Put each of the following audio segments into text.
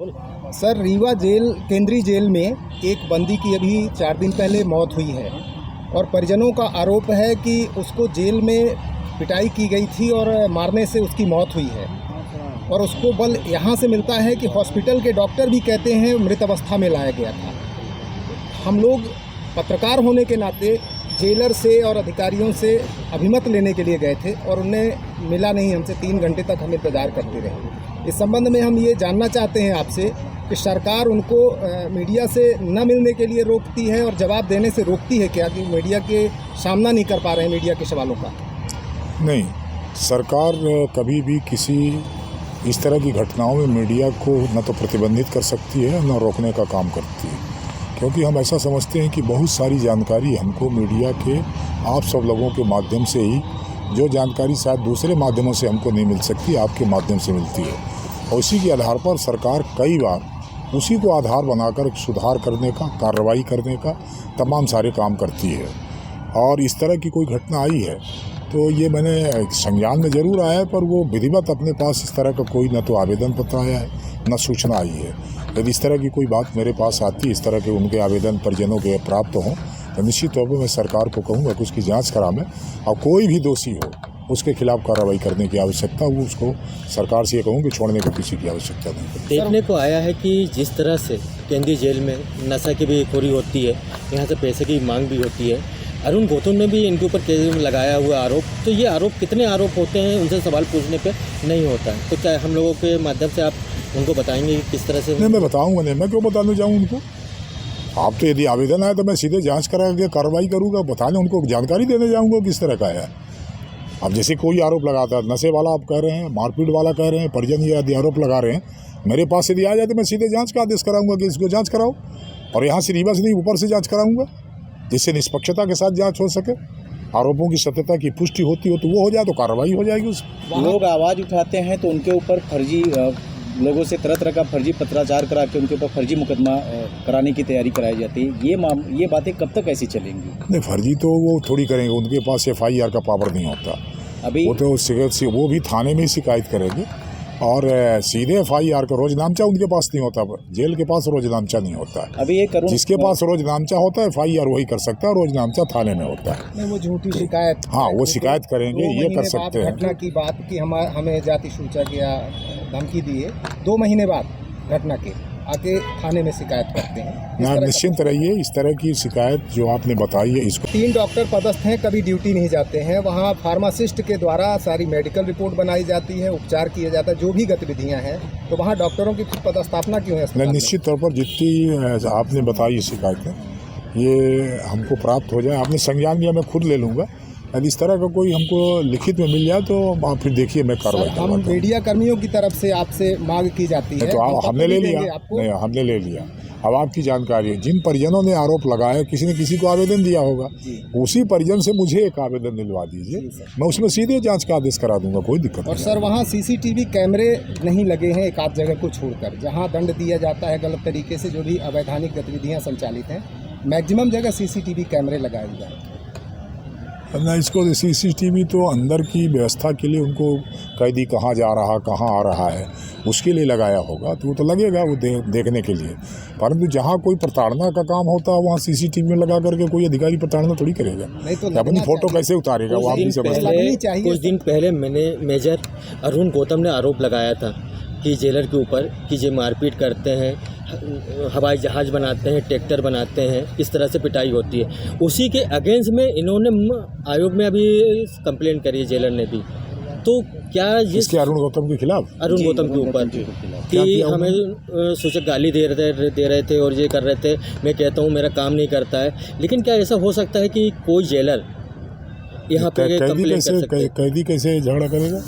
Sir, Rewa jail केंद्रीय jail में एक बंदी की अभी 4 दिन पहले मौत हुई है और परिजनों का आरोप है कि उसको जेल में पिटाई की गई थी और मारने से उसकी मौत हुई है। और उसको बल यहाँ से मिलता है कि हॉस्पिटल के डॉक्टर भी कहते हैं मृत अवस्था में लाया गया था। हम लोग पत्रकार होने के नाते जेलर से और अधिकारियों से अभिमत लेने के लिए गए थे और उन्हें मिला नहीं। हमसे 3 घंटे तक हम इंतज़ार करते रहे। इस संबंध में हम ये जानना चाहते हैं आपसे कि सरकार उनको मीडिया से न मिलने के लिए रोकती है और जवाब देने से रोकती है क्या, कि मीडिया के सामना नहीं कर पा रहे हैं मीडिया के सवालों का? नहीं, सरकार कभी भी किसी इस तरह की घटनाओं में मीडिया को न तो प्रतिबंधित कर सकती है न रोकने का काम करती है, क्योंकि हम ऐसा समझते हैं कि बहुत सारी जानकारी हमको मीडिया के आप सब लोगों के माध्यम से ही, जो जानकारी शायद दूसरे माध्यमों से हमको नहीं मिल सकती, आपके माध्यम से मिलती है। और इसी के आधार पर सरकार कई बार उसी को आधार बनाकर सुधार करने का, कार्रवाई करने का तमाम सारे काम करती है। और इस तरह की कोई घटना आई है तो ये मैंने संज्ञान में ज़रूर आया है, पर वो विधिवत अपने पास इस तरह का कोई न तो आवेदन पत्र आया है न सूचना आई है। यदि इस तरह की कोई बात मेरे पास आती, इस तरह के उनके आवेदन परिजनों के प्राप्त हों, तो निश्चित तौर पर मैं सरकार को कहूँगा कि उसकी जांच करावें और कोई भी दोषी हो उसके खिलाफ कार्रवाई करने की आवश्यकता, वो उसको सरकार से ये कहूँ कि छोड़ने की किसी की आवश्यकता नहीं। देखने को आया है कि जिस तरह से केंद्रीय जेल में नशा की भी खोरी होती है, यहाँ से पैसे की मांग भी होती है। अरुण गौतम ने भी इनके ऊपर केस में लगाया हुआ आरोप, तो ये आरोप कितने आरोप होते हैं उनसे सवाल पूछने पे नहीं होता है, तो क्या हम लोगों के माध्यम से आप उनको बताएंगे कि किस तरह से? नहीं, मैं बताऊँगा नहीं, मैं क्यों बताने जाऊँ उनको? आप तो यदि आवेदन आए तो मैं सीधे जांच करा के कार्रवाई करूँगा, बताने उनको जानकारी देने जाऊँगा किस तरह का है। अब जैसे कोई आरोप लगाता है, नशे वाला आप कह रहे हैं, मारपीट वाला कह रहे हैं, परिजन ये यदि आरोप लगा रहे हैं, मेरे पास यदि आ जाए तो मैं सीधे जांच का आदेश कराऊंगा कि इसको जांच कराओ, और यहाँ से रीवा से नहीं ऊपर से जांच कराऊंगा, जिससे निष्पक्षता के साथ जांच हो सके। आरोपों की सत्यता की पुष्टि होती हो तो वो हो जाए तो कार्रवाई हो जाएगी उस। लोग आवाज़ उठाते हैं तो उनके ऊपर फर्जी लोगों से तरह तरह का फर्जी पत्राचार करा के उनके ऊपर फर्जी मुकदमा कराने की तैयारी कराई जाती है। ये बातें कब तक ऐसी चलेंगी? नहीं, फर्जी तो वो थोड़ी करेंगे, उनके पास FIR का पावर नहीं होता। अभी वो तो वो भी थाने में ही शिकायत करेंगे और सीधे FIR का रोज नामचा उनके पास नहीं होता। जेल के पास रोज नामचा नहीं होता है। अभी ये जिसके पास रोज नामचा होता है FIR वही कर सकता है, रोज नामचा थाने में होता है। नहीं, वो झूठी शिकायत, हाँ, वो शिकायत करेंगे, ये कर सकते हैं। घटना की बात की हमें जाति सूचक या धमकी दिए, 2 महीने बाद घटना के आके थाने में शिकायत करते हैं। ना, निश्चिंत रहिए, इस तरह की शिकायत जो आपने बताई है इसको। 3 डॉक्टर पदस्थ हैं, कभी ड्यूटी नहीं जाते हैं। वहाँ फार्मासिस्ट के द्वारा सारी मेडिकल रिपोर्ट बनाई जाती है, उपचार किया जाता है, जो भी गतिविधियाँ हैं, तो वहाँ डॉक्टरों की पदस्थापना क्यों है? निश्चित तौर पर जितनी आपने बताई शिकायतें, ये हमको प्राप्त हो जाए, आपने संज्ञान लिया, मैं खुद ले लूँगा। यदि इस तरह का कोई हमको लिखित में मिल जाए तो आप फिर देखिए, मैं कार्रवाई हम मीडिया कर्मियों की तरफ से आपसे मांग की जाती है, तो हमने ले लिया। नहीं, हमने ले लिया। अब आपकी जानकारी, जिन परिजनों ने आरोप लगाया, किसी ने किसी को आवेदन दिया होगा, उसी परिजन से मुझे एक आवेदन दिलवा दीजिए, मैं उसमें सीधे जांच का आदेश करा दूंगा, कोई दिक्कत नहीं। और सर, वहाँ CCTV कैमरे नहीं लगे हैं, एक आध जगह को छोड़कर, जहाँ दंड दिया जाता है गलत तरीके से, जो भी अवैधानिक गतिविधियाँ संचालित हैं, मैक्सिमम जगह CCTV कैमरे लगाए जाए। ना, इसको CCTV तो अंदर की व्यवस्था के लिए, उनको कैदी कहाँ जा रहा, कहाँ आ रहा है, उसके लिए लगाया होगा, तो वो तो लगेगा वो देखने के लिए। परंतु जहाँ कोई प्रताड़ना का काम होता है वहाँ CCTV में लगा करके कोई अधिकारी प्रताड़ना थोड़ी करेगा। नहीं तो अपनी फोटो कैसे उतारेगा वो आप भी समझते। कुछ दिन पहले मैंने मेजर अरुण गौतम ने आरोप लगाया था कि जेलर के ऊपर कि ये मारपीट करते हैं, हवाई जहाज बनाते हैं, ट्रैक्टर बनाते हैं, इस तरह से पिटाई होती है। उसी के अगेंस्ट में इन्होंने आयोग में अभी कंप्लेन करी है, जेलर ने भी। तो क्या इसके अरुण गौतम के खिलाफ, अरुण गौतम के ऊपर कि हमें सूचक गाली दे रहे थे और ये कर रहे थे। मैं कहता हूँ मेरा काम नहीं करता है, लेकिन क्या ऐसा हो सकता है कि कोई जेलर यहाँ पे कंप्लेन कर सकता है? कैदी कैसे झगड़ा करेगा?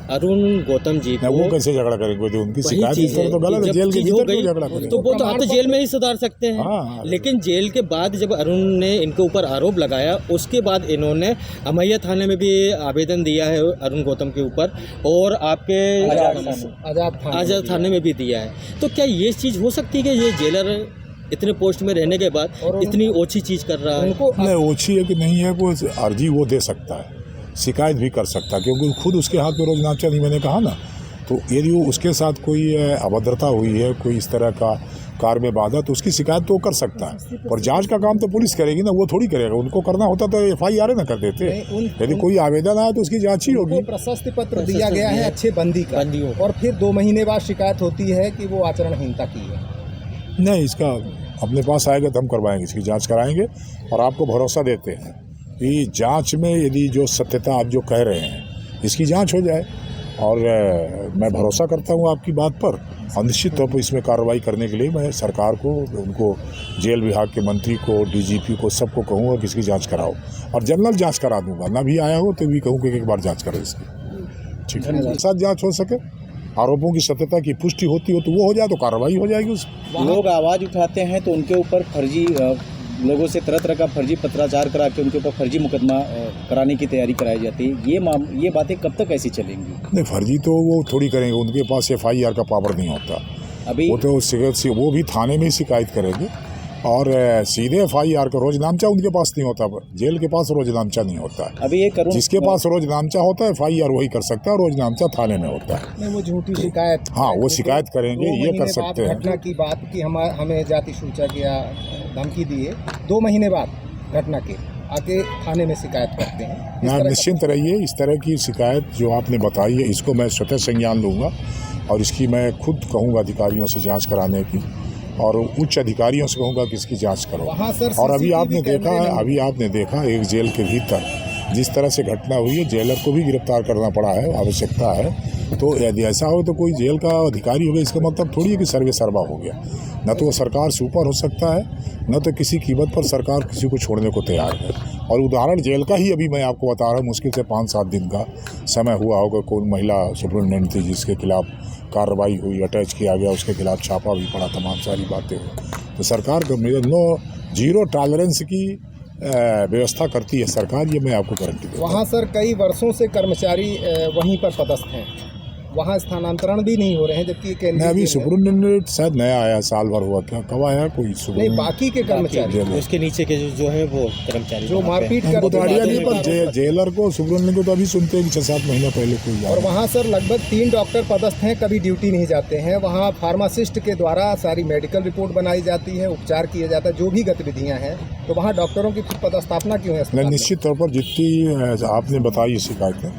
अरुण गौतम जी को वो कैसे झगड़ा करेंगे? जो उनकी शिकायत इस तरह तो गलत है, जेल के भीतर क्यों झगड़ा करेंगे? तो वो तो आप तो जेल में ही सुधार सकते हैं। हाँ, लेकिन जेल के बाद जब अरुण ने इनके ऊपर आरोप लगाया, उसके बाद इन्होंने अमैया थाने में भी आवेदन दिया है अरुण गौतम के ऊपर, और आपके आजाद थाने में भी दिया है। तो क्या ये चीज़ हो सकती है कि ये जेलर इतने पोस्ट में रहने के बाद इतनी ओछी चीज़ कर रहा है? नहीं, ओछी है कि नहीं है, वो अर्जी वो दे सकता है, शिकायत भी कर सकता है, क्योंकि खुद उसके हाथ में रोज नामचा नहीं, मैंने कहा ना, तो यदि उसके साथ कोई अभद्रता हुई है, कोई इस तरह का कार्य में बाधा, तो उसकी शिकायत तो वो कर सकता है। और जांच का काम तो पुलिस करेगी ना, वो थोड़ी करेगा। उनको करना होता तो FIR ना कर देते। यदि कोई आवेदन आया तो उसकी जांच ही होगी। प्रशस्ति पत्र दिया गया है अच्छे बंदी का, और फिर 2 महीने बाद शिकायत होती है कि वो आचरणहीनता की है। नहीं, इसका अपने पास आएगा तो हम करवाएंगे, इसकी जांच कराएंगे और आपको भरोसा देते हैं कि जांच में यदि जो सत्यता आप जो कह रहे हैं इसकी जांच हो जाए। और मैं भरोसा करता हूं आपकी बात पर, और निश्चित तौर पर इसमें कार्रवाई करने के लिए मैं सरकार को, उनको जेल विभाग के मंत्री को, DGP को, सबको कहूँगा कि इसकी जाँच कराओ, और जनरल जाँच करा दूँगा। ना भी आया हो तो भी कहूँ कि एक बार जाँच करो इसकी, ठीक है। साथ जाँच हो सके, आरोपों की सत्यता की पुष्टि होती हो तो वो हो जाए तो कार्रवाई हो जाएगी उसमें। लोग आवाज़ उठाते हैं तो उनके ऊपर फर्जी लोगों से तरह तरह का फर्जी पत्राचार करा के उनके ऊपर फर्जी मुकदमा कराने की तैयारी कराई जाती है। ये बातें कब तक ऐसी चलेंगी? नहीं, फर्जी तो वो थोड़ी करेंगे, उनके पास FIR का पावर नहीं होता। अभी वो तो वो भी थाने में ही शिकायत करेंगे, और सीधे FIR का रोज नामचा उनके पास नहीं होता। जेल के पास रोज नामचा नहीं होता। अभी ये करूँ, जिसके पास रोज नामचा होता है FIR वही कर सकता है, रोज नामचा थाने में होता है। नहीं, वो झूठी शिकायत, हाँ, वो शिकायत करेंगे, ये कर सकते हैं। घटना की बात की हमें जाति सूचक या धमकी दिए, 2 महीने बाद घटना के आके थाने में शिकायत करते हैं। ना, निश्चिंत रहिए, इस तरह की शिकायत जो आपने बताई है इसको मैं स्वतः संज्ञान लूँगा, और इसकी मैं खुद कहूँगा अधिकारियों से जांच कराने की, और उच्च अधिकारियों से कहूँगा कि इसकी जांच करो। और अभी आपने देखा एक जेल के भीतर जिस तरह से घटना हुई है, जेलर को भी गिरफ्तार करना पड़ा है, आवश्यकता है। तो यदि ऐसा हो तो कोई जेल का अधिकारी हो गया, इसका मतलब थोड़ी है कि सर्वे सर्वा हो गया। न तो वो सरकार से ऊपर हो सकता है, न तो किसी कीमत पर सरकार किसी को छोड़ने को तैयार है। और उदाहरण जेल का ही अभी मैं आपको बता रहा हूँ, मुश्किल से 5-7 दिन का समय हुआ होगा। कोई महिला सुप्रिटेंडेंट थी जिसके खिलाफ कार्रवाई हुई, अटैच किया गया, उसके खिलाफ छापा भी पड़ा, तमाम सारी बातें हुई। तो सरकार का जीरो टॉलरेंस की व्यवस्था करती है सरकार, ये मैं आपको गारंटी दूँ। वहाँ सर कई वर्षों से कर्मचारी वहीं पर पदस्थ हैं, वहाँ स्थानांतरण भी नहीं हो रहे हैं, जबकि नहीं, अभी सुप्रिटेंडेंट शायद नया आया, साल भर हुआ, क्या कब आया कोई नहीं, बाकी के कर्मचारी, उसके नीचे के जो है वो कर्मचारी जो मारपीट करते हैं, पर जेलर को, सुप्रिटेंडेंट को तो अभी सुनते हैं कि 6-7 महीने पहले कोई। और वहाँ सर लगभग 3 डॉक्टर पदस्थ हैं, कभी ड्यूटी नहीं जाते हैं। वहाँ फार्मासिस्ट के द्वारा सारी मेडिकल रिपोर्ट बनाई जाती है, उपचार किया जाता है, जो भी गतिविधियाँ हैं। तो वहाँ डॉक्टरों की पदस्थापना क्यों है? निश्चित तौर पर जितनी आपने बताई शिकायतें,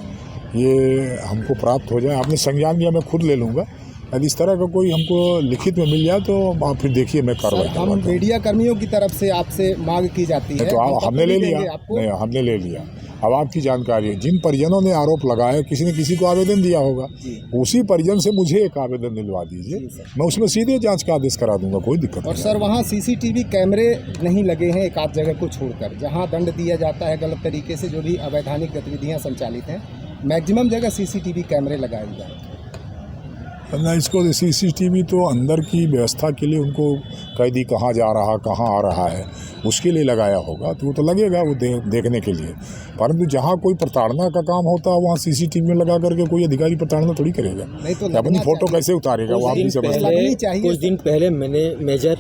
ये हमको प्राप्त हो जाए, आपने संज्ञान लिया, मैं खुद ले लूँगा। यदि इस तरह का कोई हमको लिखित में मिल जाए तो आप फिर देखिए, मैं कार्रवाई करवाता हूँ। मीडिया कर्मियों की तरफ से आपसे मांग की जाती है, तो हमने ले लिया। नहीं, हमने ले लिया। अब आपकी जानकारी है, जिन परिजनों ने आरोप लगाया, किसी ने किसी को आवेदन दिया होगा, उसी परिजन से मुझे एक आवेदन दिलवा दीजिए, मैं उसमें सीधे जांच का आदेश करा दूंगा, कोई दिक्कत नहीं। और सर वहाँ CCTV कैमरे नहीं लगे हैं, एक आध जगह को छोड़कर, जहाँ दंड दिया जाता है गलत तरीके से, जो भी अवैधानिक गतिविधियाँ संचालित हैं, मैक्सिमम जगह CCTV कैमरे लगाए जाए। ना, इसको CCTV तो अंदर की व्यवस्था के लिए, उनको कैदी कहाँ जा रहा, कहाँ आ रहा है, उसके लिए लगाया होगा, तो वो तो लगेगा वो देखने के लिए। परंतु जहाँ कोई प्रताड़ना का काम होता है वहाँ CCTV में लगा करके कोई अधिकारी प्रताड़ना थोड़ी करेगा। नहीं तो अपनी फोटो कैसे उतारेगा वो आप भी समझते हैं। कुछ दिन पहले मैंने मेजर